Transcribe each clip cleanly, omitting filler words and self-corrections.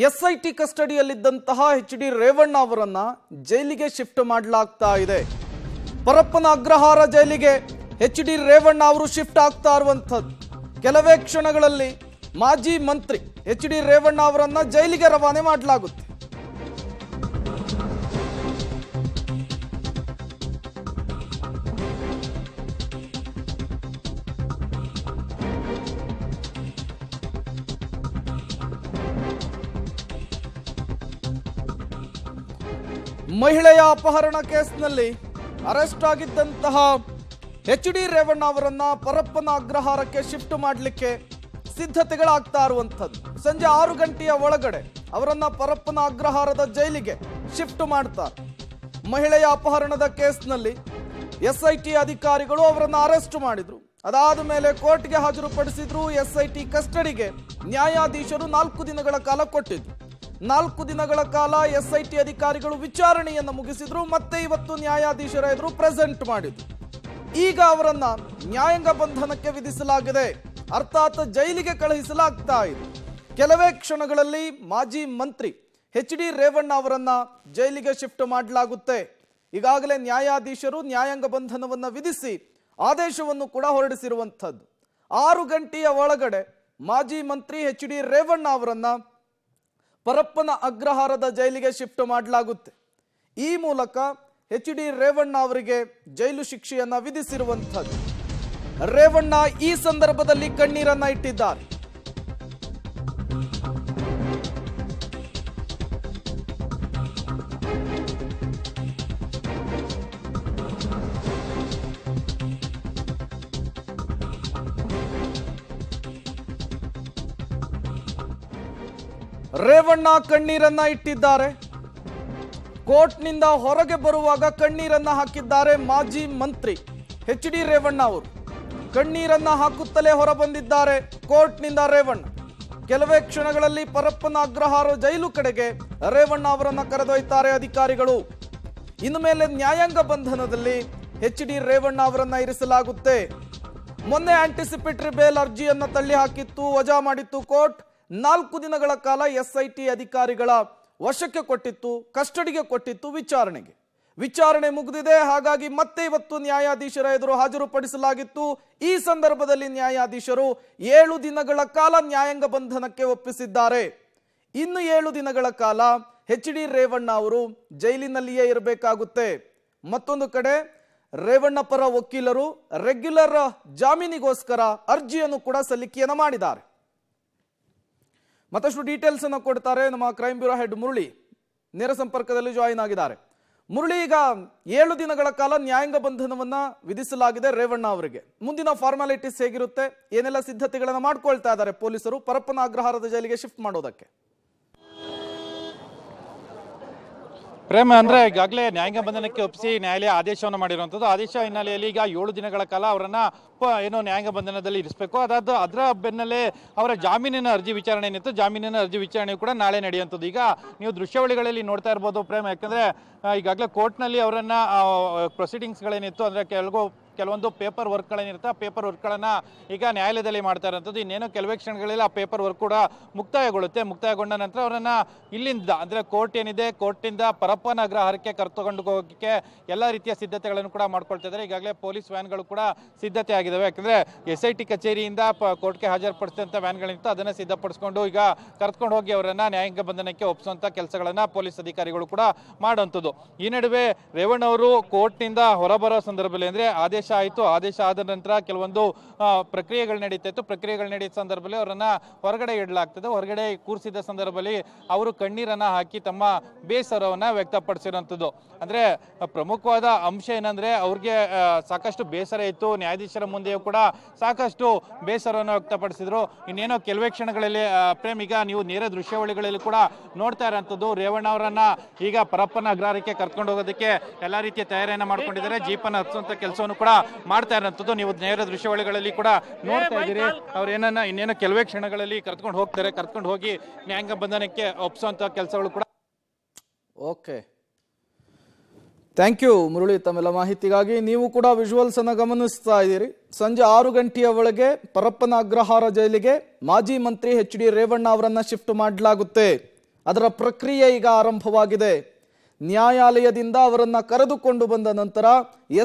SIT ಕಸ್ಟಡಿಯಲ್ಲಿದ್ದಂತಹ H D Revanna ಅವರನ್ನ ಜೈಲಿಗೆ shift ಮಾಡಲಾಗ್ತಾ ಇದೆ. ಪರಪ್ಪನ ಅಗ್ರಹಾರ ಜೈಲಿಗೆ ಎಚ್ ಡಿ ರೇವಣ್ಣ ಅವರು ಶಿಫ್ಟ್ ಆಗ್ತಾ ಇರುವಂಥದ್ದು. ಕೆಲವೇ ಕ್ಷಣಗಳಲ್ಲಿ ಮಾಜಿ ಮಂತ್ರಿ ಎಚ್ ಡಿ ರೇವಣ್ಣ ಅವರನ್ನ ಜೈಲಿಗೆ ರವಾನೆ ಮಾಡಲಾಗುತ್ತೆ. ಮಹಿಳೆಯ ಅಪಹರಣ ಕೇಸ್ನಲ್ಲಿ ಅರೆಸ್ಟ್ ಆಗಿದ್ದಂತಹ ಎಚ್ ಡಿ ರೇವಣ್ಣ ಅವರನ್ನ ಪರಪ್ಪನ ಅಗ್ರಹಾರಕ್ಕೆ ಶಿಫ್ಟ್ ಮಾಡಲಿಕ್ಕೆ ಸಿದ್ಧತೆಗಳಾಗ್ತಾ ಇರುವಂಥದ್ದು. ಸಂಜೆ 6 ಗಂಟೆಯ ಒಳಗಡೆ ಅವರನ್ನ ಪರಪ್ಪನ ಅಗ್ರಹಾರದ ಜೈಲಿಗೆ ಶಿಫ್ಟ್ ಮಾಡ್ತಾರೆ. ಮಹಿಳೆಯ ಅಪಹರಣದ ಕೇಸ್ನಲ್ಲಿ ಎಸ್ಐಟಿ ಅಧಿಕಾರಿಗಳು ಅವರನ್ನ ಅರೆಸ್ಟ್ ಮಾಡಿದ್ರು. ಅದಾದ ಮೇಲೆ ಕೋರ್ಟ್ಗೆ ಹಾಜರುಪಡಿಸಿದ್ರು. ಎಸ್ಐಟಿ ಕಸ್ಟಡಿಗೆ ನ್ಯಾಯಾಧೀಶರು 4 ದಿನಗಳ ಕಾಲ ಕೊಟ್ಟಿದ್ರು. 4 ದಿನಗಳ ಕಾಲ ಎಸ್ಐಟಿ ಅಧಿಕಾರಿಗಳು ವಿಚಾರಣೆಯನ್ನು ಮುಗಿಸಿದ್ರು. ಮತ್ತೆ ಇವತ್ತು ನ್ಯಾಯಾಧೀಶರ ಎದುರು ಪ್ರೆಸೆಂಟ್ ಮಾಡಿದ್ರು. ಈಗ ಅವರನ್ನ ನ್ಯಾಯಾಂಗ ಬಂಧನಕ್ಕೆ ವಿಧಿಸಲಾಗಿದೆ, ಅರ್ಥಾತ್ ಜೈಲಿಗೆ ಕಳುಹಿಸಲಾಗ್ತಾ ಇದೆ. ಕೆಲವೇ ಕ್ಷಣಗಳಲ್ಲಿ ಮಾಜಿ ಮಂತ್ರಿ ಎಚ್ ಡಿ ರೇವಣ್ಣ ಅವರನ್ನ ಜೈಲಿಗೆ ಶಿಫ್ಟ್ ಮಾಡಲಾಗುತ್ತೆ. ಈಗಾಗಲೇ ನ್ಯಾಯಾಧೀಶರು ನ್ಯಾಯಾಂಗ ಬಂಧನವನ್ನ ವಿಧಿಸಿ ಆದೇಶವನ್ನು ಕೂಡ ಹೊರಡಿಸಿರುವಂಥದ್ದು. 6 ಗಂಟೆಯ ಒಳಗಡೆ ಮಾಜಿ ಮಂತ್ರಿ ಎಚ್ ಡಿ ರೇವಣ್ಣ ಅವರನ್ನ ಪರಪ್ಪನ ಅಗ್ರಹಾರದ ಜೈಲಿಗೆ ಶಿಫ್ಟ್ ಮಾಡಲಾಗುತ್ತೆ. ಈ ಮೂಲಕ ಎಚ್ ಡಿ ರೇವಣ್ಣ ಅವರಿಗೆ ಜೈಲು ಶಿಕ್ಷೆಯನ್ನ ವಿಧಿಸಿರುವಂಥದ್ದು. ರೇವಣ್ಣ ಈ ಸಂದರ್ಭದಲ್ಲಿ ಕಣ್ಣೀರನ್ನ ಇಟ್ಟಿದ್ದಾರೆ. ರೇವಣ್ಣ ಕಣ್ಣೀರನ್ನ ಇಟ್ಟಿದ್ದಾರೆ. ಕೋರ್ಟ್ನಿಂದ ಹೊರಗೆ ಬರುವಾಗ ಕಣ್ಣೀರನ್ನ ಹಾಕಿದ್ದಾರೆ ಮಾಜಿ ಮಂತ್ರಿ ಎಚ್ ಡಿ ರೇವಣ್ಣ ಅವರು. ಕಣ್ಣೀರನ್ನ ಹಾಕುತ್ತಲೇ ಹೊರ ಬಂದಿದ್ದಾರೆ ಕೋರ್ಟ್ನಿಂದ ರೇವಣ್ಣ. ಕೆಲವೇ ಕ್ಷಣಗಳಲ್ಲಿ ಪರಪ್ಪನ ಅಗ್ರಹಾರ ಜೈಲು ಕಡೆಗೆ ರೇವಣ್ಣ ಅವರನ್ನ ಕರೆದೊಯ್ತಾರೆ ಅಧಿಕಾರಿಗಳು. ಇನ್ನು ಮೇಲೆ ನ್ಯಾಯಾಂಗ ಬಂಧನದಲ್ಲಿ ಎಚ್ ಡಿ ರೇವಣ್ಣ ಅವರನ್ನ ಇರಿಸಲಾಗುತ್ತೆ. ಮೊನ್ನೆ ಆಂಟಿಸಿಪೇಟರಿ ಬೇಲ್ ಅರ್ಜಿಯನ್ನ ತಳ್ಳಿ ಹಾಕಿತ್ತು, ವಜಾ ಮಾಡಿತ್ತು ಕೋರ್ಟ್. 4 ದಿನಗಳ ಕಾಲ ಎಸ್ಐಟಿ ಅಧಿಕಾರಿಗಳ ವಶಕ್ಕೆ ಕೊಟ್ಟಿತ್ತು, ಕಸ್ಟಡಿಗೆ ಕೊಟ್ಟಿತ್ತು ವಿಚಾರಣೆ ಮುಗಿದಿದೆ. ಹಾಗಾಗಿ ಮತ್ತೆ ಇವತ್ತು ನ್ಯಾಯಾಧೀಶರ ಎದುರು ಹಾಜರುಪಡಿಸಲಾಗಿತ್ತು. ಈ ಸಂದರ್ಭದಲ್ಲಿ ನ್ಯಾಯಾಧೀಶರು 7 ದಿನಗಳ ಕಾಲ ನ್ಯಾಯಾಂಗ ಬಂಧನಕ್ಕೆ ಒಪ್ಪಿಸಿದ್ದಾರೆ. ಇನ್ನು 7 ದಿನಗಳ ಕಾಲ ಎಚ್ ಡಿ ರೇವಣ್ಣ ಅವರು ಜೈಲಿನಲ್ಲಿಯೇ ಇರಬೇಕಾಗುತ್ತೆ. ಮತ್ತೊಂದು ಕಡೆ ರೇವಣ್ಣ ಪರ ವಕೀಲರು ರೆಗ್ಯುಲರ್ ಜಾಮೀನಿಗೋಸ್ಕರ ಅರ್ಜಿಯನ್ನು ಕೂಡ ಸಲ್ಲಿಕೆಯನ್ನು ಮಾಡಿದ್ದಾರೆ. ಮತ್ತಷ್ಟು ಡೀಟೇಲ್ಸ್ ಅನ್ನು ಕೊಡ್ತಾರೆ ನಮ್ಮ ಕ್ರೈಮ್ ಬ್ಯೂರೋ ಹೆಡ್ ಮುರಳಿ, ನೇರ ಸಂಪರ್ಕದಲ್ಲಿ ಜಾಯಿನ್ ಆಗಿದ್ದಾರೆ. ಮುರಳಿ, ಈಗ 7 ದಿನಗಳ ಕಾಲ ನ್ಯಾಯಾಂಗ ಬಂಧನವನ್ನ ವಿಧಿಸಲಾಗಿದೆ ರೇವಣ್ಣ ಅವರಿಗೆ. ಮುಂದಿನ ಫಾರ್ಮಾಲಿಟೀಸ್ ಹೇಗಿರುತ್ತೆ, ಏನೆಲ್ಲ ಸಿದ್ಧತೆಗಳನ್ನ ಮಾಡ್ಕೊಳ್ತಾ ಇದ್ದಾರೆ ಪೊಲೀಸರು ಪರಪ್ಪನ ಅಗ್ರಹಾರದ ಜೈಲಿಗೆ ಶಿಫ್ಟ್ ಮಾಡೋದಕ್ಕೆ? ಪ್ರೇಮ ಅಂದ್ರೆ ಈಗಾಗಲೇ ನ್ಯಾಯಾಂಗ ಬಂಧನಕ್ಕೆ ಒಪ್ಪಿಸಿ ನ್ಯಾಯಾಲಯ ಆದೇಶವನ್ನು ಮಾಡಿರುವಂಥದ್ದು. ಆದೇಶ ಹಿನ್ನೆಲೆಯಲ್ಲಿ ಈಗ 7 ದಿನಗಳ ಕಾಲ ಅವರನ್ನ ಏನೋ ನ್ಯಾಯಾಂಗ ಬಂಧನದಲ್ಲಿ ಇರಿಸಬೇಕು. ಅದರ ಬೆನ್ನಲ್ಲೇ ಅವರ ಜಾಮೀನಿನ ಅರ್ಜಿ ವಿಚಾರಣೆ ಏನಿತ್ತು, ಜಾಮೀನಿನ ಅರ್ಜಿ ವಿಚಾರಣೆ ಕೂಡ ನಾಳೆ ನಡೆಯುವಂಥದ್ದು. ಈಗ ನೀವು ದೃಶ್ಯಾವಳಿಗಳಲ್ಲಿ ನೋಡ್ತಾ ಇರ್ಬೋದು ಪ್ರೇಮ, ಯಾಕಂದ್ರೆ ಈಗಾಗಲೇ ಕೋರ್ಟ್ನಲ್ಲಿ ಅವರನ್ನ ಪ್ರೊಸೀಡಿಂಗ್ಸ್ಗಳೇನಿತ್ತು ಅಂದ್ರೆ ಕೆಲವೊಂದು ಪೇಪರ್ ವರ್ಕ್ಗಳೇನಿರುತ್ತೆ, ಆ ಪೇಪರ್ ವರ್ಕ್ಗಳನ್ನು ಈಗ ನ್ಯಾಯಾಲಯದಲ್ಲಿ ಮಾಡ್ತಾ ಇರೋಂಥದ್ದು. ಇನ್ನೇನು ಕೆಲವೇ ಕ್ಷಣಗಳಲ್ಲಿ ಆ ಪೇಪರ್ ವರ್ಕ್ ಕೂಡ ಮುಕ್ತಾಯಗೊಂಡ ನಂತರ ಅವರನ್ನು ಇಲ್ಲಿಂದ ಅಂದರೆ ಕೋರ್ಟ್ ಏನಿದೆ, ಕೋರ್ಟಿಂದ ಪರಪ್ಪನ ಅಗ್ರಹಾರಕ್ಕೆ ಕರೆದುಕೊಂಡು ಹೋಗೋಕ್ಕೆ ಎಲ್ಲ ರೀತಿಯ ಸಿದ್ಧತೆಗಳನ್ನು ಕೂಡ ಮಾಡ್ಕೊಳ್ತಾ ಇದ್ದಾರೆ. ಈಗಾಗಲೇ ಪೊಲೀಸ್ ವ್ಯಾನ್ಗಳು ಕೂಡ ಸಿದ್ಧತೆ ಆಗಿದ್ದಾವೆ. ಯಾಕಂದರೆ SIT ಕಚೇರಿಯಿಂದ ಕೋರ್ಟ್ಗೆ ಹಾಜರುಪಡಿಸಿದಂಥ ವ್ಯಾನ್ಗಳಿತ್ತು, ಅದನ್ನು ಸಿದ್ಧಪಡಿಸ್ಕೊಂಡು ಈಗ ಕರೆದುಕೊಂಡು ಹೋಗಿ ಅವರನ್ನು ನ್ಯಾಯಾಂಗ ಬಂಧನಕ್ಕೆ ಒಪ್ಪಿಸುವಂಥ ಕೆಲಸಗಳನ್ನು ಪೊಲೀಸ್ ಅಧಿಕಾರಿಗಳು ಕೂಡ ಮಾಡುವಂಥದ್ದು. ಈ ನಡುವೆ ರೇವಣ್ಣ ಅವರು ಕೋರ್ಟ್ನಿಂದ ಹೊರಬರೋ ಸಂದರ್ಭದಲ್ಲಿ ಅಂದರೆ ಆದೇಶ ಆದ ನಂತರ ಕೆಲವೊಂದು ಪ್ರಕ್ರಿಯೆಗಳು ನಡೀತಾ ಇತ್ತು. ಪ್ರಕ್ರಿಯೆಗಳು ನಡೆಯುವ ಸಂದರ್ಭದಲ್ಲಿ ಅವರನ್ನ ಹೊರಗಡೆ ಇಡಲಾಗ್ತದೆ. ಹೊರಗಡೆ ಕೂರಿಸಿದ ಸಂದರ್ಭದಲ್ಲಿ ಅವರು ಕಣ್ಣೀರನ್ನ ಹಾಕಿ ತಮ್ಮ ಬೇಸರವನ್ನ ವ್ಯಕ್ತಪಡಿಸಿರುವಂಥದ್ದು. ಅಂದ್ರೆ ಪ್ರಮುಖವಾದ ಅಂಶ ಏನಂದ್ರೆ ಅವ್ರಿಗೆ ಸಾಕಷ್ಟು ಬೇಸರ ಇತ್ತು. ನ್ಯಾಯಾಧೀಶರ ಮುಂದೆಯೂ ಕೂಡ ಸಾಕಷ್ಟು ಬೇಸರವನ್ನು ವ್ಯಕ್ತಪಡಿಸಿದ್ರು. ಇನ್ನೇನೋ ಕೆಲವೇ ಕ್ಷಣಗಳಲ್ಲಿ ಪ್ರೇಮ್, ಈಗ ನೀವು ನೇರ ದೃಶ್ಯಾವಳಿಗಳಲ್ಲಿ ಕೂಡ ನೋಡ್ತಾ ಇರೋಂಥದ್ದು ರೇವಣ್ಣ ಅವರನ್ನ ಈಗ ಪರಪ್ಪನ ಅಗ್ರಹಾರಕ್ಕೆ ಕರ್ಕೊಂಡು ಹೋಗೋದಕ್ಕೆ ಎಲ್ಲಾ ರೀತಿಯ ತಯಾರಿಯನ್ನ ಮಾಡ್ಕೊಂಡಿದ್ದಾರೆ. ಜೀಪನ್ನು ಹಚ್ಚುವಂತ ಕೆಲಸವನ್ನು ಕೂಡ ಮಾಡ್ತಾ ಇರೋಂಥದ್ದು ನೀವು ನೇರ ದೃಶ್ಯಾವಳಿಗಳಲ್ಲಿ ಕೂಡ ನೋಡ್ತಾ ಇದ್ದೀರಿ. ಅವ್ರು ಇನ್ನೇನೋ ಕೆಲವೇ ಕ್ಷಣಗಳಲ್ಲಿ ಕರ್ಕೊಂಡು ಹೋಗಿ ನ್ಯಾಯಾಂಗ ಬಂಧನಕ್ಕೆ ಒಪ್ಪಿಸುವಂತ ಕೆಲಸಗಳು ಕೂಡ. ಓಕೆ, ಥ್ಯಾಂಕ್ ಯು ಮುರಳಿ ತಮ್ಮೆಲ್ಲ ಮಾಹಿತಿಗಾಗಿ. ನೀವು ಕೂಡ ವಿಜುವಲ್ಸ್ ಅನ್ನು ಗಮನಿಸ್ತಾ ಇದ್ದೀರಿ. ಸಂಜೆ 6 ಗಂಟೆಯ ಒಳಗೆ ಪರಪ್ಪನ ಅಗ್ರಹಾರ ಜೈಲಿಗೆ ಮಾಜಿ ಮಂತ್ರಿ ಎಚ್ ಡಿ ರೇವಣ್ಣ ಅವರನ್ನ ಶಿಫ್ಟ್ ಮಾಡಲಾಗುತ್ತೆ. ಅದರ ಪ್ರಕ್ರಿಯೆ ಈಗ ಆರಂಭವಾಗಿದೆ. ನ್ಯಾಯಾಲಯದಿಂದ ಅವರನ್ನು ಕರೆದುಕೊಂಡು ಬಂದ ನಂತರ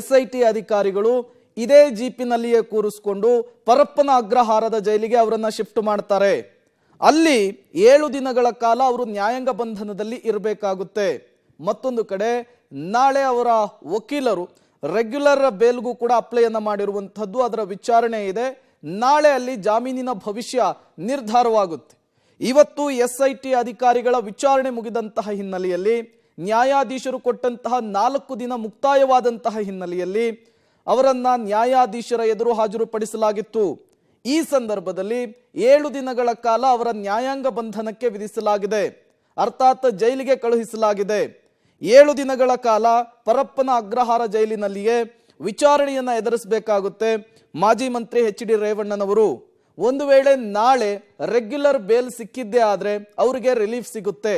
SIT ಅಧಿಕಾರಿಗಳು ಇದೇ ಜೀಪಿನಲ್ಲಿಯೇ ಕೂರಿಸಿಕೊಂಡು ಪರಪ್ಪನ ಅಗ್ರಹಾರದ ಜೈಲಿಗೆ ಅವರನ್ನು ಶಿಫ್ಟ್ ಮಾಡ್ತಾರೆ. ಅಲ್ಲಿ 7 ದಿನಗಳ ಕಾಲ ಅವರು ನ್ಯಾಯಾಂಗ ಬಂಧನದಲ್ಲಿ ಇರಬೇಕಾಗುತ್ತೆ. ಮತ್ತೊಂದು ಕಡೆ ನಾಳೆ ಅವರ ವಕೀಲರು ರೆಗ್ಯುಲರ್ ಬೇಲ್ಗೂ ಕೂಡ ಅಪ್ಲೈಯನ್ನು ಮಾಡಿರುವಂಥದ್ದು, ಅದರ ವಿಚಾರಣೆ ಇದೆ. ನಾಳೆ ಅಲ್ಲಿ ಜಾಮೀನಿನ ಭವಿಷ್ಯ ನಿರ್ಧಾರವಾಗುತ್ತೆ. ಇವತ್ತು SIT ಅಧಿಕಾರಿಗಳ ವಿಚಾರಣೆ ಮುಗಿದಂತಹ ಹಿನ್ನೆಲೆಯಲ್ಲಿ, ನ್ಯಾಯಾಧೀಶರು ಕೊಟ್ಟಂತಹ 4 ದಿನ ಮುಕ್ತಾಯವಾದಂತಹ ಹಿನ್ನೆಲೆಯಲ್ಲಿ ಅವರನ್ನ ನ್ಯಾಯಾಧೀಶರ ಎದುರು ಹಾಜರುಪಡಿಸಲಾಗಿತ್ತು. ಈ ಸಂದರ್ಭದಲ್ಲಿ 7 ದಿನಗಳ ಕಾಲ ಅವರ ನ್ಯಾಯಾಂಗ ಬಂಧನಕ್ಕೆ ವಿಧಿಸಲಾಗಿದೆ, ಅರ್ಥಾತ್ ಜೈಲಿಗೆ ಕಳುಹಿಸಲಾಗಿದೆ. 7 ದಿನಗಳ ಕಾಲ ಪರಪ್ಪನ ಅಗ್ರಹಾರ ಜೈಲಿನಲ್ಲಿಯೇ ವಿಚಾರಣೆಯನ್ನ ಎದುರಿಸಬೇಕಾಗುತ್ತೆ ಮಾಜಿ ಮಂತ್ರಿ HD ರೇವಣ್ಣನವರು. ಒಂದು ವೇಳೆ ನಾಳೆ ರೆಗ್ಯುಲರ್ ಬೇಲ್ ಸಿಕ್ಕಿದ್ದೇ ಆದ್ರೆ ಅವರಿಗೆ ರಿಲೀಫ್ ಸಿಗುತ್ತೆ,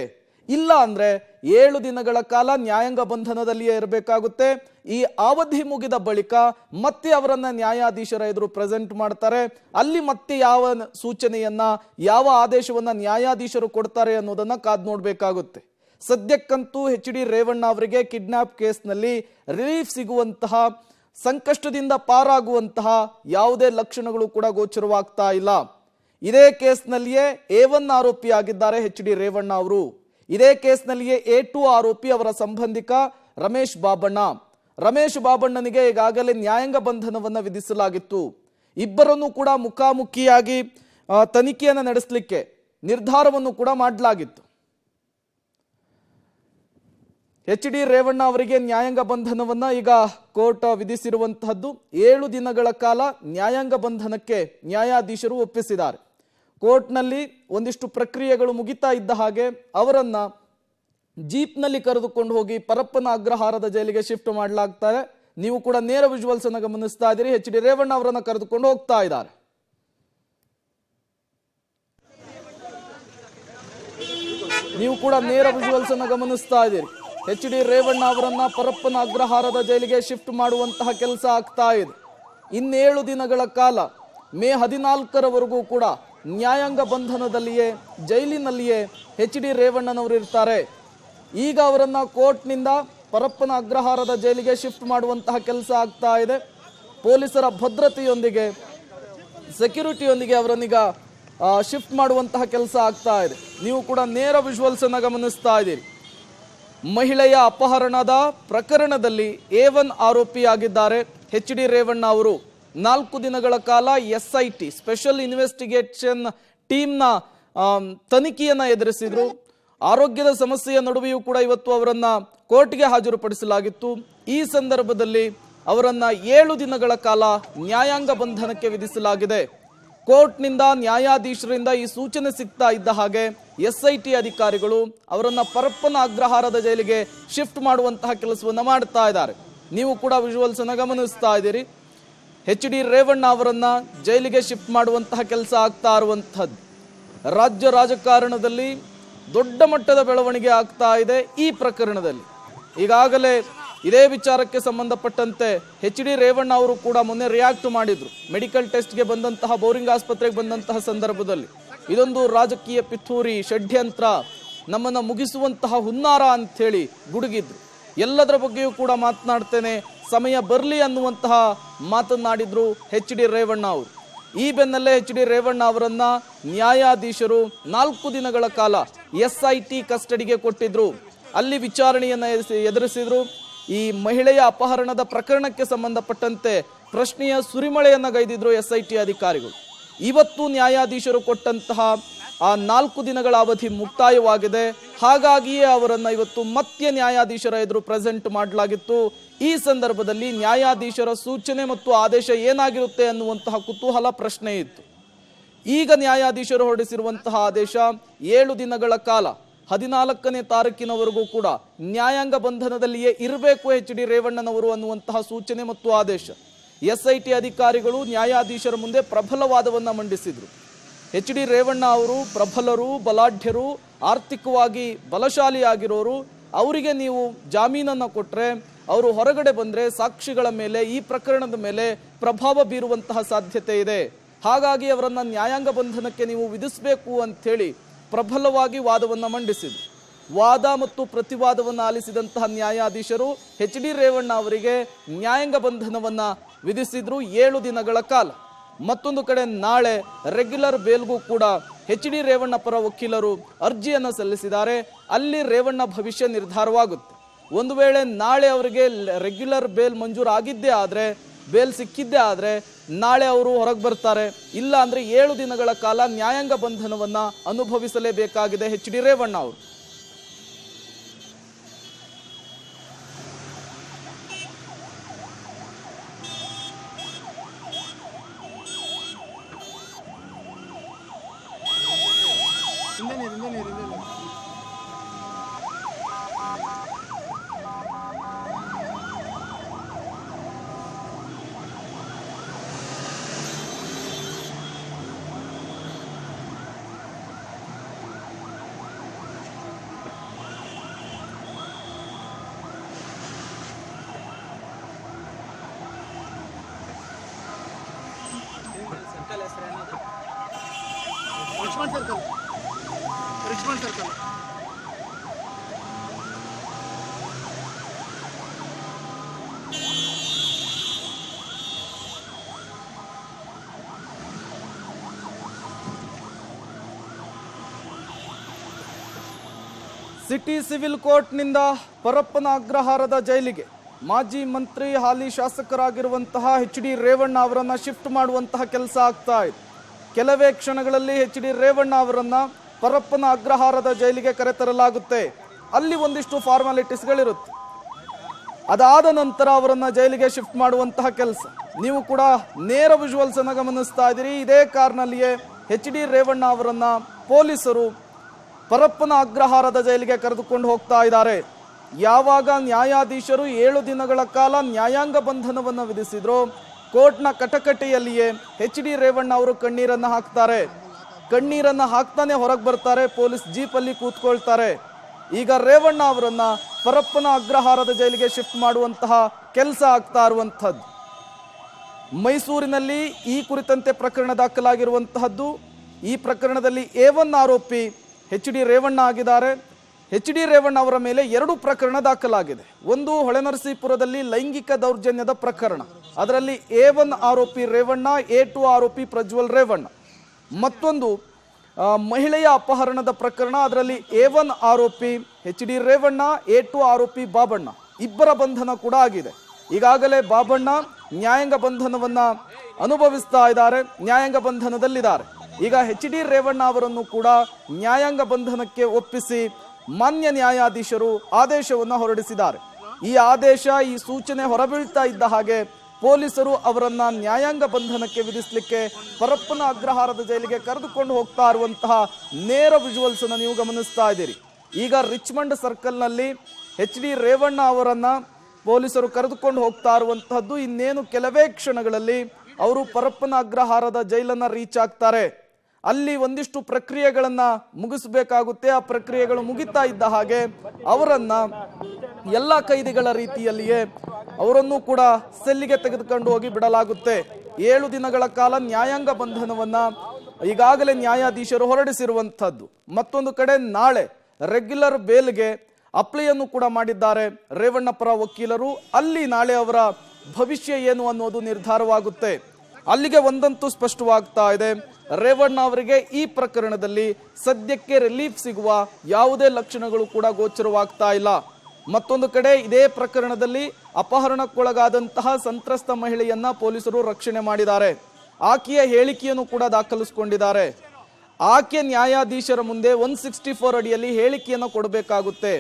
ಇಲ್ಲ ಅಂದ್ರೆ 7 ದಿನಗಳ ಕಾಲ ನ್ಯಾಯಾಂಗ ಬಂಧನದಲ್ಲಿಯೇ ಇರಬೇಕಾಗುತ್ತೆ. ಈ ಅವಧಿ ಮುಗಿದ ಬಳಿಕ ಮತ್ತೆ ಅವರನ್ನ ನ್ಯಾಯಾಧೀಶರ ಎದುರು ಪ್ರೆಸೆಂಟ್ ಮಾಡ್ತಾರೆ. ಅಲ್ಲಿ ಮತ್ತೆ ಯಾವ ಸೂಚನೆಯನ್ನ, ಯಾವ ಆದೇಶವನ್ನ ನ್ಯಾಯಾಧೀಶರು ಕೊಡ್ತಾರೆ ಅನ್ನೋದನ್ನ ಕಾದ್ ನೋಡ್ಬೇಕಾಗುತ್ತೆ. ಸದ್ಯಕ್ಕಂತೂ HD ರೇವಣ್ಣ ಅವರಿಗೆ ಕಿಡ್ನಾಪ್ ಕೇಸ್ನಲ್ಲಿ ರಿಲೀಫ್ ಸಿಗುವಂತಹ, ಸಂಕಷ್ಟದಿಂದ ಪಾರಾಗುವಂತಹ ಯಾವುದೇ ಲಕ್ಷಣಗಳು ಕೂಡ ಗೋಚರವಾಗ್ತಾ ಇಲ್ಲ. ಇದೇ ಕೇಸ್ನಲ್ಲಿಯೇ A1 ಆರೋಪಿಯಾಗಿದ್ದಾರೆ HD ರೇವಣ್ಣ ಅವರು. ಇದೇ ಕೇಸ್ನಲ್ಲಿಯೇ A2 ಆರೋಪಿ ಅವರ ಸಂಬಂಧಿಕ ರಮೇಶ್ ಬಾಬಣ್ಣನಿಗೆ ಈಗಾಗಲೇ ನ್ಯಾಯಾಂಗ ಬಂಧನವನ್ನು ವಿಧಿಸಲಾಗಿತ್ತು. ಇಬ್ಬರನ್ನು ಕೂಡ ಮುಖಾಮುಖಿಯಾಗಿ ತನಿಖೆಯನ್ನು ನಡೆಸಲಿಕ್ಕೆ ನಿರ್ಧಾರವನ್ನು ಕೂಡ ಮಾಡಲಾಗಿತ್ತು. HD ರೇವಣ್ಣ ಅವರಿಗೆ ನ್ಯಾಯಾಂಗ ಬಂಧನವನ್ನ ಈಗ ಕೋರ್ಟ್ ವಿಧಿಸಿರುವಂತಹದ್ದು. 7 ದಿನಗಳ ಕಾಲ ನ್ಯಾಯಾಂಗ ಬಂಧನಕ್ಕೆ ನ್ಯಾಯಾಧೀಶರು ಒಪ್ಪಿಸಿದ್ದಾರೆ. ಕೋರ್ಟ್ನಲ್ಲಿ ಒಂದಿಷ್ಟು ಪ್ರಕ್ರಿಯೆಗಳು ಮುಗಿತಾ ಇದ್ದ ಹಾಗೆ ಅವರನ್ನ ಜೀಪ್ನಲ್ಲಿ ಕರೆದುಕೊಂಡು ಹೋಗಿ ಪರಪ್ಪನ ಅಗ್ರಹಾರದ ಜೈಲಿಗೆ ಶಿಫ್ಟ್ ಮಾಡಲಾಗ್ತಾರೆ. ನೀವು ಕೂಡ ನೇರ ವಿಜುವಲ್ಸ್ ಅನ್ನು ಗಮನಿಸ್ತಾ ಇದ್ದೀರಿ. HD ರೇವಣ್ಣ ಅವರನ್ನ ಕರೆದುಕೊಂಡು ಹೋಗ್ತಾ ಇದ್ದಾರೆ. ನೀವು ಕೂಡ ನೇರ ವಿಜುವಲ್ಸ್ ಅನ್ನು ಗಮನಿಸ್ತಾ ಇದ್ದೀರಿ. HD ರೇವಣ್ಣ ಅವರನ್ನ ಪರಪ್ಪನ ಅಗ್ರಹಾರದ ಜೈಲಿಗೆ ಶಿಫ್ಟ್ ಮಾಡುವಂತಹ ಕೆಲಸ ಆಗ್ತಾ ಇದೆ. 7 ದಿನಗಳ ಕಾಲ ಮೇ 14ರವರೆಗೂ ಕೂಡ ನ್ಯಾಯಾಂಗ ಬಂಧನದಲ್ಲಿಯೇ ಜೈಲಿನಲ್ಲಿಯೇ HD ರೇವಣ್ಣನವರು ಇರ್ತಾರೆ. ಈಗ ಅವರನ್ನ ಕೋರ್ಟ್ನಿಂದ ಪರಪ್ಪನ ಅಗ್ರಹಾರದ ಜೈಲಿಗೆ ಶಿಫ್ಟ್ ಮಾಡುವಂತಹ ಕೆಲಸ ಆಗ್ತಾ ಇದೆ. ಪೊಲೀಸರ ಭದ್ರತೆಯೊಂದಿಗೆ, ಸೆಕ್ಯೂರಿಟಿಯೊಂದಿಗೆ ಅವರನ್ನೀಗ ಶಿಫ್ಟ್ ಮಾಡುವಂತಹ ಕೆಲಸ ಆಗ್ತಾ ಇದೆ. ನೀವು ಕೂಡ ನೇರ ವಿಜುವಲ್ಸ್ ಅನ್ನು ಗಮನಿಸ್ತಾ ಇದ್ದೀರಿ. ಮಹಿಳೆಯ ಅಪಹರಣದ ಪ್ರಕರಣದಲ್ಲಿ A1 ಆರೋಪಿಯಾಗಿದ್ದಾರೆ HD ರೇವಣ್ಣ ಅವರು. 4 ದಿನಗಳ ಕಾಲ SIT ಸ್ಪೆಷಲ್ ಇನ್ವೆಸ್ಟಿಗೇಷನ್ ಟೀಮ್ನ ತನಿಖೆಯನ್ನ ಎದುರಿಸಿದ್ರು. ಆರೋಗ್ಯದ ಸಮಸ್ಯೆಯ ನಡುವೆಯೂ ಕೂಡ ಇವತ್ತು ಅವರನ್ನ ಕೋರ್ಟ್ಗೆ ಹಾಜರುಪಡಿಸಲಾಗಿತ್ತು. ಈ ಸಂದರ್ಭದಲ್ಲಿ ಅವರನ್ನ 7 ದಿನಗಳ ಕಾಲ ನ್ಯಾಯಾಂಗ ಬಂಧನಕ್ಕೆ ವಿಧಿಸಲಾಗಿದೆ. ಕೋರ್ಟ್ನಿಂದ, ನ್ಯಾಯಾಧೀಶರಿಂದ ಈ ಸೂಚನೆ ಸಿಗ್ತಾ ಇದ್ದ ಹಾಗೆ SIT ಅಧಿಕಾರಿಗಳು ಅವರನ್ನ ಪರಪ್ಪನ ಅಗ್ರಹಾರದ ಜೈಲಿಗೆ ಶಿಫ್ಟ್ ಮಾಡುವಂತಹ ಕೆಲಸವನ್ನ ಮಾಡ್ತಾ ಇದ್ದಾರೆ. ನೀವು ಕೂಡ ವಿಜುವಲ್ಸ್ ಅನ್ನ ಗಮನಿಸ್ತಾ ಇದ್ದೀರಿ. HD ರೇವಣ್ಣ ಅವರನ್ನ ಜೈಲಿಗೆ ಶಿಫ್ಟ್ ಮಾಡುವಂತಹ ಕೆಲಸ ಆಗ್ತಾ ಇರುವಂತಹದ್ದು. ರಾಜ್ಯ ರಾಜಕಾರಣದಲ್ಲಿ ದೊಡ್ಡ ಮಟ್ಟದ ಬೆಳವಣಿಗೆ ಆಗ್ತಾ ಇದೆ. ಈ ಪ್ರಕರಣದಲ್ಲಿ ಈಗಾಗಲೇ ಇದೇ ವಿಚಾರಕ್ಕೆ ಸಂಬಂಧಪಟ್ಟಂತೆ HD ರೇವಣ್ಣ ಅವರು ಕೂಡ ಮೊನ್ನೆ ರಿಯಾಕ್ಟ್ ಮಾಡಿದ್ರು. ಮೆಡಿಕಲ್ ಟೆಸ್ಟ್ಗೆ ಬಂದಂತಹ, ಬೋರಿಂಗ್ ಆಸ್ಪತ್ರೆಗೆ ಬಂದಂತಹ ಸಂದರ್ಭದಲ್ಲಿ ಇದೊಂದು ರಾಜಕೀಯ ಪಿತೂರಿ, ಷಡ್ಯಂತ್ರ, ನಮ್ಮನ್ನು ಮುಗಿಸುವಂತಹ ಹುನ್ನಾರ ಅಂಥೇಳಿ ಗುಡುಗಿದ್ರು. ಎಲ್ಲದರ ಬಗ್ಗೆಯೂ ಕೂಡ ಮಾತನಾಡ್ತೇನೆ, ಸಮಯ ಬರಲಿ ಅನ್ನುವಂತಹ ಮಾತನಾಡಿದ್ರು HD ರೇವಣ್ಣ ಅವರು. ಈ ಬೆನ್ನಲ್ಲೇ HD ರೇವಣ್ಣ ಅವರನ್ನ ನ್ಯಾಯಾಧೀಶರು 4 ದಿನಗಳ ಕಾಲ SIT ಕಸ್ಟಡಿಗೆ ಕೊಟ್ಟಿದ್ರು. ಅಲ್ಲಿ ವಿಚಾರಣೆಯನ್ನ ಎದುರಿಸಿದ್ರು. ಈ ಮಹಿಳೆಯ ಅಪಹರಣದ ಪ್ರಕರಣಕ್ಕೆ ಸಂಬಂಧಪಟ್ಟಂತೆ ಪ್ರಶ್ನೆಯ ಸುರಿಮಳೆಯನ್ನ ಗೈದಿದ್ರು SIT ಅಧಿಕಾರಿಗಳು. ಇವತ್ತು ನ್ಯಾಯಾಧೀಶರು ಕೊಟ್ಟಂತಹ ಆ 4 ದಿನಗಳ ಅವಧಿ ಮುಕ್ತಾಯವಾಗಿದೆ. ಹಾಗಾಗಿಯೇ ಅವರನ್ನ ಇವತ್ತು ಮತ್ತೆ ನ್ಯಾಯಾಧೀಶರ ಎದುರು ಪ್ರೆಸೆಂಟ್ ಮಾಡಲಾಗಿತ್ತು. ಈ ಸಂದರ್ಭದಲ್ಲಿ ನ್ಯಾಯಾಧೀಶರ ಸೂಚನೆ ಮತ್ತು ಆದೇಶ ಏನಾಗಿರುತ್ತೆ ಅನ್ನುವಂತಹ ಕುತೂಹಲ ಪ್ರಶ್ನೆ ಇತ್ತು. ಈಗ ನ್ಯಾಯಾಧೀಶರು ಹೊರಡಿಸಿರುವಂತಹ ಆದೇಶ 7 ದಿನಗಳ ಕಾಲ 14ನೇ ತಾರೀಕಿನವರೆಗೂ ಕೂಡ ನ್ಯಾಯಾಂಗ ಬಂಧನದಲ್ಲಿಯೇ ಇರಬೇಕು HD ರೇವಣ್ಣನವರು ಅನ್ನುವಂತಹ ಸೂಚನೆ ಮತ್ತು ಆದೇಶ. SIT ಅಧಿಕಾರಿಗಳು ನ್ಯಾಯಾಧೀಶರ ಮುಂದೆ ಪ್ರಬಲ ವಾದವನ್ನ ಮಂಡಿಸಿದ್ರು. HD ರೇವಣ್ಣ ಅವರು ಪ್ರಬಲರು, ಬಲಾಢ್ಯರು, ಆರ್ಥಿಕವಾಗಿ ಬಲಶಾಲಿಯಾಗಿರೋರು. ಅವರಿಗೆ ನೀವು ಜಾಮೀನನ್ನು ಕೊಟ್ಟರೆ, ಅವರು ಹೊರಗಡೆ ಬಂದರೆ ಸಾಕ್ಷಿಗಳ ಮೇಲೆ, ಈ ಪ್ರಕರಣದ ಮೇಲೆ ಪ್ರಭಾವ ಬೀರುವಂತಹ ಸಾಧ್ಯತೆ ಇದೆ. ಹಾಗಾಗಿ ಅವರನ್ನ ನ್ಯಾಯಾಂಗ ಬಂಧನಕ್ಕೆ ನೀವು ವಿಧಿಸಬೇಕು ಅಂಥೇಳಿ ಪ್ರಬಲವಾಗಿ ವಾದವನ್ನು ಮಂಡಿಸಿದರು. ವಾದ ಮತ್ತು ಪ್ರತಿವಾದವನ್ನು ಆಲಿಸಿದಂತಹ ನ್ಯಾಯಾಧೀಶರು ಎಚ್ ಡಿ ರೇವಣ್ಣ ಅವರಿಗೆ ನ್ಯಾಯಾಂಗ ಬಂಧನವನ್ನು ವಿಧಿಸಿದ್ರು 7 ದಿನಗಳ ಕಾಲ. ಮತ್ತೊಂದು ಕಡೆ ನಾಳೆ ರೆಗ್ಯುಲರ್ ಬೇಲ್ಗೂ ಕೂಡ ಎಚ್ ಡಿ ರೇವಣ್ಣ ಪರ ವಕೀಲರು ಅರ್ಜಿಯನ್ನು ಸಲ್ಲಿಸಿದ್ದಾರೆ. ಅಲ್ಲಿ ರೇವಣ್ಣ ಭವಿಷ್ಯ ನಿರ್ಧಾರವಾಗುತ್ತೆ. ಒಂದು ವೇಳೆ ನಾಳೆ ಅವರಿಗೆ ರೆಗ್ಯುಲರ್ ಬೇಲ್ ಮಂಜೂರು ಆಗಿದ್ದೇ ಆದರೆ, ಬೇಲ್ ಸಿಕ್ಕಿದ್ದೇ ಆದರೆ ನಾಳೆ ಅವರು ಹೊರಗೆ ಬರ್ತಾರೆ. ಇಲ್ಲ ಅಂದರೆ 7 ದಿನಗಳ ಕಾಲ ನ್ಯಾಯಾಂಗ ಬಂಧನವನ್ನು ಅನುಭವಿಸಲೇಬೇಕಾಗಿದೆ ಎಚ್ ಡಿ ರೇವಣ್ಣ ಅವರು. ರಿಚ್ಮಂಡ್ ಸರ್ಕಲ್ ಸಿಟಿ ಸಿವಿಲ್ ಕೋರ್ಟ್ನಿಂದ ಪರಪ್ಪನ ಅಗ್ರಹಾರದ ಜೈಲಿಗೆ ಮಾಜಿ ಮಂತ್ರಿ ಹಾಲಿ ಶಾಸಕರಾಗಿರುವಂತಹ ಎಚ್ ಡಿ ರೇವಣ್ಣ ಅವರನ್ನು ಶಿಫ್ಟ್ ಮಾಡುವಂತಹ ಕೆಲಸ ಆಗ್ತಾ ಇದೆ. ಕೆಲವೇ ಕ್ಷಣಗಳಲ್ಲಿ ಎಚ್ ಡಿ ರೇವಣ್ಣ ಅವರನ್ನು ಪರಪ್ಪನ ಅಗ್ರಹಾರದ ಜೈಲಿಗೆ ಕರೆತರಲಾಗುತ್ತೆ. ಅಲ್ಲಿ ಒಂದಿಷ್ಟು ಫಾರ್ಮಾಲಿಟೀಸ್ಗಳಿರುತ್ತೆ. ಅದಾದ ನಂತರ ಅವರನ್ನು ಜೈಲಿಗೆ ಶಿಫ್ಟ್ ಮಾಡುವಂತಹ ಕೆಲಸ. ನೀವು ಕೂಡ ನೇರ ವಿಜುವಲ್ಸ್ ಅನ್ನು ಗಮನಿಸ್ತಾ ಇದ್ದೀರಿ. ಇದೇ ಕಾರ್ನಲ್ಲಿಯೇ ಎಚ್ ಡಿ ರೇವಣ್ಣ ಅವರನ್ನು ಪೊಲೀಸರು ಪರಪ್ಪನ ಅಗ್ರಹಾರದ ಜೈಲಿಗೆ ಕರೆದುಕೊಂಡು ಹೋಗ್ತಾ ಇದ್ದಾರೆ. ಯಾವಾಗ ನ್ಯಾಯಾಧೀಶರು 7 ದಿನಗಳ ಕಾಲ ನ್ಯಾಯಾಂಗ ಬಂಧನವನ್ನು ವಿಧಿಸಿದ್ರು, ಕೋರ್ಟ್ನ ಕಟಕಟೆಯಲ್ಲಿಯೇ ಎಚ್ ಡಿ ರೇವಣ್ಣ ಅವರು ಕಣ್ಣೀರನ್ನು ಹಾಕ್ತಾರೆ. ಕಣ್ಣೀರನ್ನು ಹಾಕ್ತಾನೆ ಹೊರಗೆ ಬರ್ತಾರೆ. ಪೊಲೀಸ್ ಜೀಪಲ್ಲಿ ಕೂತ್ಕೊಳ್ತಾರೆ. ಈಗ ರೇವಣ್ಣ ಅವರನ್ನ ಪರಪ್ಪನ ಅಗ್ರಹಾರದ ಜೈಲಿಗೆ ಶಿಫ್ಟ್ ಮಾಡುವಂತಹ ಕೆಲಸ ಆಗ್ತಾ ಇರುವಂಥದ್ದು. ಮೈಸೂರಿನಲ್ಲಿ ಈ ಕುರಿತಂತೆ ಪ್ರಕರಣ ದಾಖಲಾಗಿರುವಂತಹದ್ದು. ಈ ಪ್ರಕರಣದಲ್ಲಿ A1 ಆರೋಪಿ ಎಚ್ ಡಿ ರೇವಣ್ಣ ಆಗಿದ್ದಾರೆ. ಎಚ್ ಡಿ ರೇವಣ್ಣ ಅವರ ಮೇಲೆ 2 ಪ್ರಕರಣ ದಾಖಲಾಗಿದೆ. ಒಂದು ಹೊಳೆನರಸೀಪುರದಲ್ಲಿ ಲೈಂಗಿಕ ದೌರ್ಜನ್ಯದ ಪ್ರಕರಣ, ಅದರಲ್ಲಿ A1 ಆರೋಪಿ ರೇವಣ್ಣ, A2 ಆರೋಪಿ ಪ್ರಜ್ವಲ್ ರೇವಣ್ಣ. ಮತ್ತೊಂದು ಮಹಿಳೆಯ ಅಪಹರಣದ ಪ್ರಕರಣ, ಅದರಲ್ಲಿ A1 ಆರೋಪಿ ಎಚ್ ಡಿ ರೇವಣ್ಣ, A2 ಆರೋಪಿ ಬಾಬಣ್ಣ. ಇಬ್ಬರ ಬಂಧನ ಕೂಡ ಆಗಿದೆ. ಈಗಾಗಲೇ ಬಾಬಣ್ಣ ನ್ಯಾಯಾಂಗ ಬಂಧನವನ್ನ ಅನುಭವಿಸ್ತಾ ಇದ್ದಾರೆ, ನ್ಯಾಯಾಂಗ ಬಂಧನದಲ್ಲಿದ್ದಾರೆ. ಈಗ ಎಚ್ ಡಿ ರೇವಣ್ಣ ಅವರನ್ನು ಕೂಡ ನ್ಯಾಯಾಂಗ ಬಂಧನಕ್ಕೆ ಒಪ್ಪಿಸಿ ಮಾನ್ಯ ನ್ಯಾಯಾಧೀಶರು ಆದೇಶವನ್ನು ಹೊರಡಿಸಿದ್ದಾರೆ. ಈ ಆದೇಶ, ಈ ಸೂಚನೆ ಹೊರಬೀಳ್ತಾ ಇದ್ದ ಹಾಗೆ ಪೊಲೀಸರು ಅವರನ್ನ ನ್ಯಾಯಾಂಗ ಬಂಧನಕ್ಕೆ ವಿಧಿಸಲಿಕ್ಕೆ ಪರಪ್ಪನ ಅಗ್ರಹಾರದ ಜೈಲಿಗೆ ಕರೆದುಕೊಂಡು ಹೋಗ್ತಾ ಇರುವಂತಹ ನೇರ ವಿಜುವಲ್ಸ್ ಅನ್ನು ನೀವು ಗಮನಿಸ್ತಾ ಇದ್ದೀರಿ. ಈಗ ರಿಚ್ಮಂಡ್ ಸರ್ಕಲ್ನಲ್ಲಿ ಎಚ್ ಡಿ ರೇವಣ್ಣ ಅವರನ್ನ ಪೊಲೀಸರು ಕರೆದುಕೊಂಡು ಹೋಗ್ತಾ ಇರುವಂತಹದ್ದು. ಇನ್ನೇನು ಕೆಲವೇ ಕ್ಷಣಗಳಲ್ಲಿ ಅವರು ಪರಪ್ಪನ ಅಗ್ರಹಾರದ ಜೈಲನ್ನ ರೀಚ್ ಆಗ್ತಾರೆ. ಅಲ್ಲಿ ಒಂದಿಷ್ಟು ಪ್ರಕ್ರಿಯೆಗಳನ್ನ ಮುಗಿಸಬೇಕಾಗುತ್ತೆ. ಆ ಪ್ರಕ್ರಿಯೆಗಳು ಮುಗಿತಾ ಇದ್ದ ಹಾಗೆ ಅವರನ್ನ ಎಲ್ಲ ಕೈದಿಗಳ ರೀತಿಯಲ್ಲಿಯೇ ಅವರನ್ನು ಕೂಡ ಸೆಲ್ಲಿಗೆ ತೆಗೆದುಕೊಂಡು ಹೋಗಿ ಬಿಡಲಾಗುತ್ತೆ. 7 ದಿನಗಳ ಕಾಲ ನ್ಯಾಯಾಂಗ ಬಂಧನವನ್ನ ಈಗಾಗಲೇ ನ್ಯಾಯಾಧೀಶರು ಹೊರಡಿಸಿರುವಂತಹದ್ದು. ಮತ್ತೊಂದು ಕಡೆ ನಾಳೆ ರೆಗ್ಯುಲರ್ ಬೇಲ್ಗೆ ಅಪ್ಲೈಯನ್ನು ಕೂಡ ಮಾಡಿದ್ದಾರೆ ರೇವಣ್ಣ ಪರ ವಕೀಲರು. ಅಲ್ಲಿ ನಾಳೆ ಅವರ ಭವಿಷ್ಯ ಏನು ಅನ್ನೋದು ನಿರ್ಧಾರವಾಗುತ್ತೆ. ಅಲ್ಲಿಗೆ ಒಂದಂತೂ ಸ್ಪಷ್ಟವಾಗ್ತಾ ಇದೆ, ರೇವಣ್ಣ ಅವರಿಗೆ ಈ ಪ್ರಕರಣದಲ್ಲಿ ಸದ್ಯಕ್ಕೆ ರಿಲೀಫ್ ಸಿಗುವ ಯಾವುದೇ ಲಕ್ಷಣಗಳು ಕೂಡ ಗೋಚರವಾಗ್ತಾ ಇಲ್ಲ. ಮತ್ತೊಂದು ಕಡೆ ಇದೇ ಪ್ರಕರಣದಲ್ಲಿ ಅಪಹರಣಕ್ಕೊಳಗಾದಂತಹ ಸಂತ್ರಸ್ತ ಮಹಿಳೆಯನ್ನ ಪೊಲೀಸರು ರಕ್ಷಣೆ ಮಾಡಿದ್ದಾರೆ. ಆಕೆಯ ಹೇಳಿಕೆಯನ್ನು ಕೂಡ ದಾಖಲಿಸಿಕೊಂಡಿದ್ದಾರೆ. ಆಕೆ ನ್ಯಾಯಾಧೀಶರ ಮುಂದೆ 164 ಅಡಿಯಲ್ಲಿ ಹೇಳಿಕೆಯನ್ನು ಕೊಡಬೇಕಾಗುತ್ತೆ.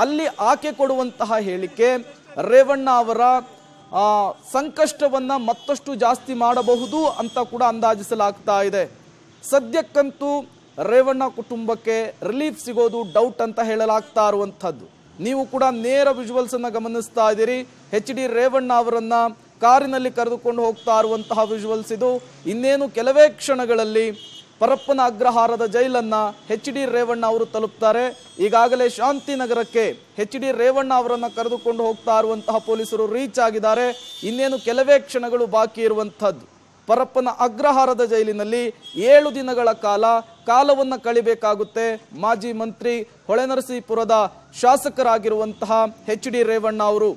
ಅಲ್ಲಿ ಆಕೆ ಕೊಡುವಂತಹ ಹೇಳಿಕೆ ರೇವಣ್ಣ ಅವರ ಸಂಕಷ್ಟವನ್ನ ಮತ್ತಷ್ಟು ಜಾಸ್ತಿ ಮಾಡಬಹುದು ಅಂತ ಕೂಡ ಅಂದಾಜಿಸಲಾಗ್ತಾ ಇದೆ. ಸದ್ಯಕ್ಕಂತೂ ರೇವಣ್ಣ ಕುಟುಂಬಕ್ಕೆ ರಿಲೀಫ್ ಸಿಗೋದು ಡೌಟ್ ಅಂತ ಹೇಳಲಾಗ್ತಾ ಇರುವಂಥದ್ದು. ನೀವು ಕೂಡ ನೇರ ವಿಜುವಲ್ಸ್ ಅನ್ನ ಗಮನಿಸ್ತಾ ಇದ್ದೀರಿ. ಎಚ್ ಡಿ ರೇವಣ್ಣ ಅವರನ್ನ ಕಾರಿನಲ್ಲಿ ಕರೆದುಕೊಂಡು ಹೋಗ್ತಾ ಇರುವಂತಹ ವಿಜುವಲ್ಸ್ ಇದು. ಇನ್ನೇನು ಕೆಲವೇ ಕ್ಷಣಗಳಲ್ಲಿ ಪರಪ್ಪನ ಅಗ್ರಹಾರದ ಜೈಲನ್ನ ಎಚ್ ಡಿ ರೇವಣ್ಣ ಅವರು ತಲುಪ್ತಾರೆ. ಈಗಾಗಲೇ ಶಾಂತಿನಗರಕ್ಕೆ ಎಚ್ ಡಿ ರೇವಣ್ಣ ಅವರನ್ನ ಕರೆದುಕೊಂಡು ಹೋಗ್ತಾ ಇರುವಂತಹ ಪೊಲೀಸರು ರೀಚ್ ಆಗಿದ್ದಾರೆ. ಇನ್ನೇನು ಕೆಲವೇ ಕ್ಷಣಗಳು ಬಾಕಿ ಇರುವಂತಹದ್ದು. ಪರಪ್ಪನ ಅಗ್ರಹಾರದ ಜೈಲಿನಲ್ಲಿ 7 ದಿನಗಳ ಕಾಲವನ್ನು ಕಳಿಬೇಕಾಗುತ್ತೆ. ಮಾಜಿ ಮಂತ್ರಿ ಹೊಳೆನರಸೀಪುರದ ಶಾಸಕರಾಗಿರುವಂತಹ ಎಚ್.ಡಿ. ರೇವಣ್ಣ ಅವರು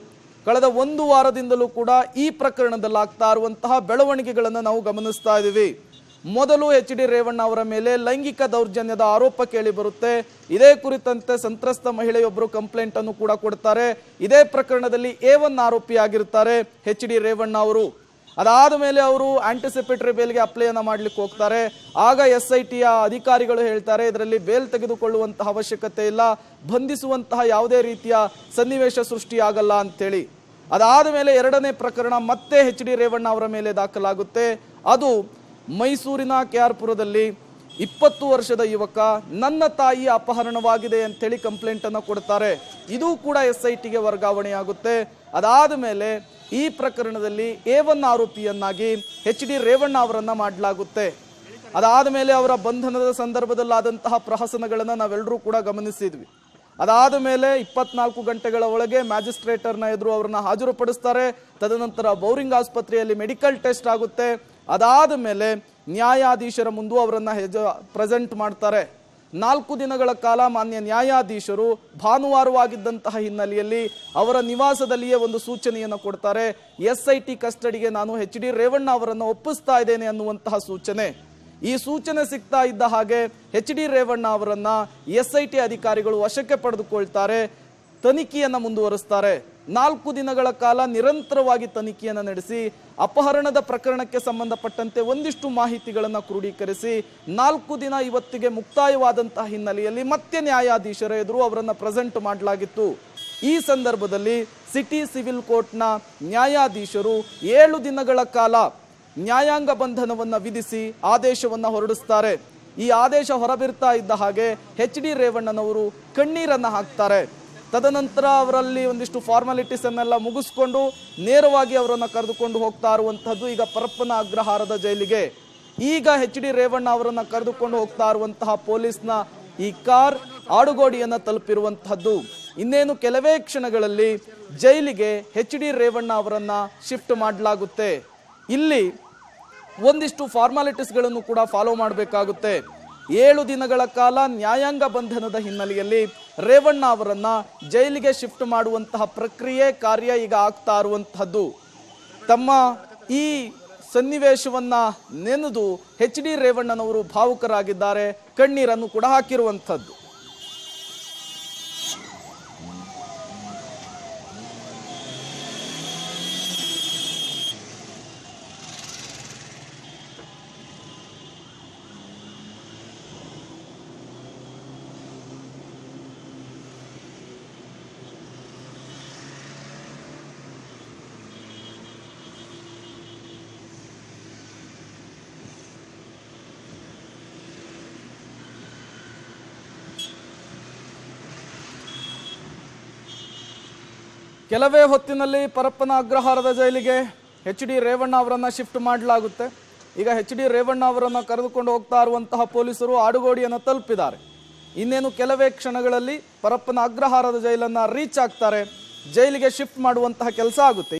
ಕಳೆದ 1 ವಾರದಿಂದಲೂ ಕೂಡ ಈ ಪ್ರಕರಣದಲ್ಲಿ ಆಗ್ತಾ ಇರುವಂತಹ ಬೆಳವಣಿಗೆಗಳನ್ನು ನಾವು ಗಮನಿಸ್ತಾ ಇದ್ದೀವಿ. ಮೊದಲು ಎಚ್.ಡಿ. ರೇವಣ್ಣ ಅವರ ಮೇಲೆ ಲೈಂಗಿಕ ದೌರ್ಜನ್ಯದ ಆರೋಪ ಕೇಳಿ ಬರುತ್ತೆ. ಇದೇ ಕುರಿತಂತೆ ಸಂತ್ರಸ್ತ ಮಹಿಳೆಯೊಬ್ಬರು ಕಂಪ್ಲೇಂಟ್ ಅನ್ನು ಕೂಡ ಕೊಡ್ತಾರೆ. ಇದೇ ಪ್ರಕರಣದಲ್ಲಿ A1 ಆರೋಪಿಯಾಗಿರ್ತಾರೆ ಎಚ್.ಡಿ. ರೇವಣ್ಣ ಅವರು. ಅದಾದ ಮೇಲೆ ಅವರು ಆಂಟಿಸಿಪೇಟರಿ ಬೇಲ್ಗೆ ಅಪ್ಲೈಯನ್ನು ಮಾಡ್ಲಿಕ್ಕೆ ಹೋಗ್ತಾರೆ. ಆಗ SITಯ ಅಧಿಕಾರಿಗಳು ಹೇಳ್ತಾರೆ, ಇದರಲ್ಲಿ ಬೇಲ್ ತೆಗೆದುಕೊಳ್ಳುವಂತಹ ಅವಶ್ಯಕತೆ ಇಲ್ಲ, ಬಂಧಿಸುವಂತಹ ಯಾವುದೇ ರೀತಿಯ ಸನ್ನಿವೇಶ ಸೃಷ್ಟಿಯಾಗಲ್ಲ ಅಂತೇಳಿ. ಅದಾದ ಮೇಲೆ 2ನೇ ಪ್ರಕರಣ ಮತ್ತೆ ಎಚ್.ಡಿ. ರೇವಣ್ಣ ಅವರ ಮೇಲೆ ದಾಖಲಾಗುತ್ತೆ. ಅದು ಮೈಸೂರಿನ KR-ಪುರದಲ್ಲಿ 20 ವರ್ಷದ ಯುವಕ ನನ್ನ ತಾಯಿ ಅಪಹರಣವಾಗಿದೆ ಅಂತೇಳಿ ಕಂಪ್ಲೇಂಟ್ ಅನ್ನು ಕೊಡ್ತಾರೆ. ಇದು ಕೂಡ SITಗೆ ವರ್ಗಾವಣೆಯಾಗುತ್ತೆ. ಅದಾದ ಮೇಲೆ ಈ ಪ್ರಕರಣದಲ್ಲಿ A1 ಆರೋಪಿಯನ್ನಾಗಿ ಎಚ್.ಡಿ. ರೇವಣ್ಣ ಅವರನ್ನ ಮಾಡಲಾಗುತ್ತೆ. ಅದಾದ ಮೇಲೆ ಅವರ ಬಂಧನದ ಸಂದರ್ಭದಲ್ಲಾದಂತಹ ಪ್ರಹಸನಗಳನ್ನು ನಾವೆಲ್ಲರೂ ಕೂಡ ಗಮನಿಸಿದ್ವಿ. ಅದಾದ ಮೇಲೆ 24 ಗಂಟೆಗಳ ಒಳಗೆ ಮ್ಯಾಜಿಸ್ಟ್ರೇಟರ್ನ ಎದುರು ಅವರನ್ನ ಹಾಜರುಪಡಿಸ್ತಾರೆ. ತದನಂತರ ಬೌರಿಂಗ್ ಆಸ್ಪತ್ರೆಯಲ್ಲಿ ಮೆಡಿಕಲ್ ಟೆಸ್ಟ್ ಆಗುತ್ತೆ. ಅದಾದ ಮೇಲೆ ನ್ಯಾಯಾಧೀಶರ ಮುಂದೆ ಅವರನ್ನ ಪ್ರೆಸೆಂಟ್ ಮಾಡ್ತಾರೆ. 4 ದಿನಗಳ ಕಾಲ ಮಾನ್ಯ ನ್ಯಾಯಾಧೀಶರು ಭಾನುವಾರವಾಗಿದ್ದಂತಹ ಹಿನ್ನೆಲೆಯಲ್ಲಿ ಅವರ ನಿವಾಸದಲ್ಲಿಯೇ ಒಂದು ಸೂಚನೆಯನ್ನು ಕೊಡ್ತಾರೆ. SIT ಕಸ್ಟಡಿಗೆ ನಾನು ಎಚ್.ಡಿ. ರೇವಣ್ಣ ಅವರನ್ನು ಒಪ್ಪಿಸ್ತಾ ಇದ್ದೇನೆ ಅನ್ನುವಂತಹ ಸೂಚನೆ. ಈ ಸೂಚನೆ ಸಿಗ್ತಾ ಇದ್ದ ಹಾಗೆ ಎಚ್.ಡಿ. ರೇವಣ್ಣ ಅವರನ್ನ SIT ಅಧಿಕಾರಿಗಳು ವಶಕ್ಕೆ ಪಡೆದುಕೊಳ್ತಾರೆ. ತನಿಖೆಯನ್ನು ಮುಂದುವರಿಸ್ತಾರೆ. 4 ದಿನಗಳ ಕಾಲ ನಿರಂತರವಾಗಿ ತನಿಖೆಯನ್ನು ನಡೆಸಿ ಅಪಹರಣದ ಪ್ರಕರಣಕ್ಕೆ ಸಂಬಂಧಪಟ್ಟಂತೆ ಒಂದಿಷ್ಟು ಮಾಹಿತಿಗಳನ್ನು ಕ್ರೋಢೀಕರಿಸಿ 4 ದಿನ ಇವತ್ತಿಗೆ ಮುಕ್ತಾಯವಾದಂತಹ ಹಿನ್ನೆಲೆಯಲ್ಲಿ ಮತ್ತೆ ನ್ಯಾಯಾಧೀಶರ ಎದುರು ಅವರನ್ನು ಪ್ರೆಸೆಂಟ್ ಮಾಡಲಾಗಿತ್ತು. ಈ ಸಂದರ್ಭದಲ್ಲಿ ಸಿಟಿ ಸಿವಿಲ್ ಕೋರ್ಟ್ನ ನ್ಯಾಯಾಧೀಶರು 7 ದಿನಗಳ ಕಾಲ ನ್ಯಾಯಾಂಗ ಬಂಧನವನ್ನು ವಿಧಿಸಿ ಆದೇಶವನ್ನು ಹೊರಡಿಸ್ತಾರೆ. ಈ ಆದೇಶ ಹೊರಬಿರ್ತಾ ಇದ್ದ ಹಾಗೆ ಎಚ್.ಡಿ. ರೇವಣ್ಣನವರು ಕಣ್ಣೀರನ್ನು ಹಾಕ್ತಾರೆ. ತದನಂತರ ಅವರಲ್ಲಿ ಒಂದಿಷ್ಟು ಫಾರ್ಮಾಲಿಟೀಸ್ ಅನ್ನೆಲ್ಲ ಮುಗಿಸ್ಕೊಂಡು ನೇರವಾಗಿ ಅವರನ್ನು ಕರೆದುಕೊಂಡು ಹೋಗ್ತಾ ಇರುವಂತಹದ್ದು ಈಗ ಪರಪ್ಪನ ಅಗ್ರಹಾರದ ಜೈಲಿಗೆ. ಈಗ ಎಚ್.ಡಿ. ರೇವಣ್ಣ ಅವರನ್ನು ಕರೆದುಕೊಂಡು ಹೋಗ್ತಾ ಇರುವಂತಹ ಪೊಲೀಸ್ನ ಈ ಕಾರ್ ಆಡುಗೋಡಿಯನ್ನು ತಲುಪಿರುವಂತಹದ್ದು. ಇನ್ನೇನು ಕೆಲವೇ ಕ್ಷಣಗಳಲ್ಲಿ ಜೈಲಿಗೆ ಎಚ್.ಡಿ. ರೇವಣ್ಣ ಅವರನ್ನ ಶಿಫ್ಟ್ ಮಾಡಲಾಗುತ್ತೆ. ಇಲ್ಲಿ ಒಂದಿಷ್ಟು ಫಾರ್ಮಾಲಿಟೀಸ್ಗಳನ್ನು ಕೂಡ ಫಾಲೋ ಮಾಡಬೇಕಾಗುತ್ತೆ. 7 ದಿನಗಳ ಕಾಲ ನ್ಯಾಯಾಂಗ ಬಂಧನದ ಹಿನ್ನೆಲೆಯಲ್ಲಿ ರೇವಣ್ಣ ಅವರನ್ನ ಜೈಲಿಗೆ ಶಿಫ್ಟ್ ಮಾಡುವಂತಹ ಪ್ರಕ್ರಿಯೆ ಕಾರ್ಯ ಈಗ ಆಗ್ತಾ ಇರುವಂತಹದ್ದು. ತಮ್ಮ ಈ ಸನ್ನಿವೇಶವನ್ನ ನೆನೆದು ಎಚ್.ಡಿ. ರೇವಣ್ಣನವರು ಭಾವುಕರಾಗಿದ್ದಾರೆ, ಕಣ್ಣೀರನ್ನು ಕೂಡ ಹಾಕಿರುವಂಥದ್ದು. ಕೆಲವೇ ಹೊತ್ತಿನಲ್ಲಿ ಪರಪ್ಪನ ಅಗ್ರಹಾರದ ಜೈಲಿಗೆ ಎಚ್.ಡಿ. ರೇವಣ್ಣ ಅವರನ್ನ ಶಿಫ್ಟ್ ಮಾಡಲಾಗುತ್ತೆ. ಈಗ ಎಚ್.ಡಿ. ರೇವಣ್ಣ ಅವರನ್ನು ಕರೆದುಕೊಂಡು ಹೋಗ್ತಾ ಇರುವಂತಹ ಪೊಲೀಸರು ಆಡುಗೋಡಿಯನ್ನು ತಲುಪಿದ್ದಾರೆ. ಇನ್ನೇನು ಕೆಲವೇ ಕ್ಷಣಗಳಲ್ಲಿ ಪರಪ್ಪನ ಅಗ್ರಹಾರದ ಜೈಲನ್ನು ರೀಚ್ ಆಗ್ತಾರೆ. ಜೈಲಿಗೆ ಶಿಫ್ಟ್ ಮಾಡುವಂತಹ ಕೆಲಸ ಆಗುತ್ತೆ.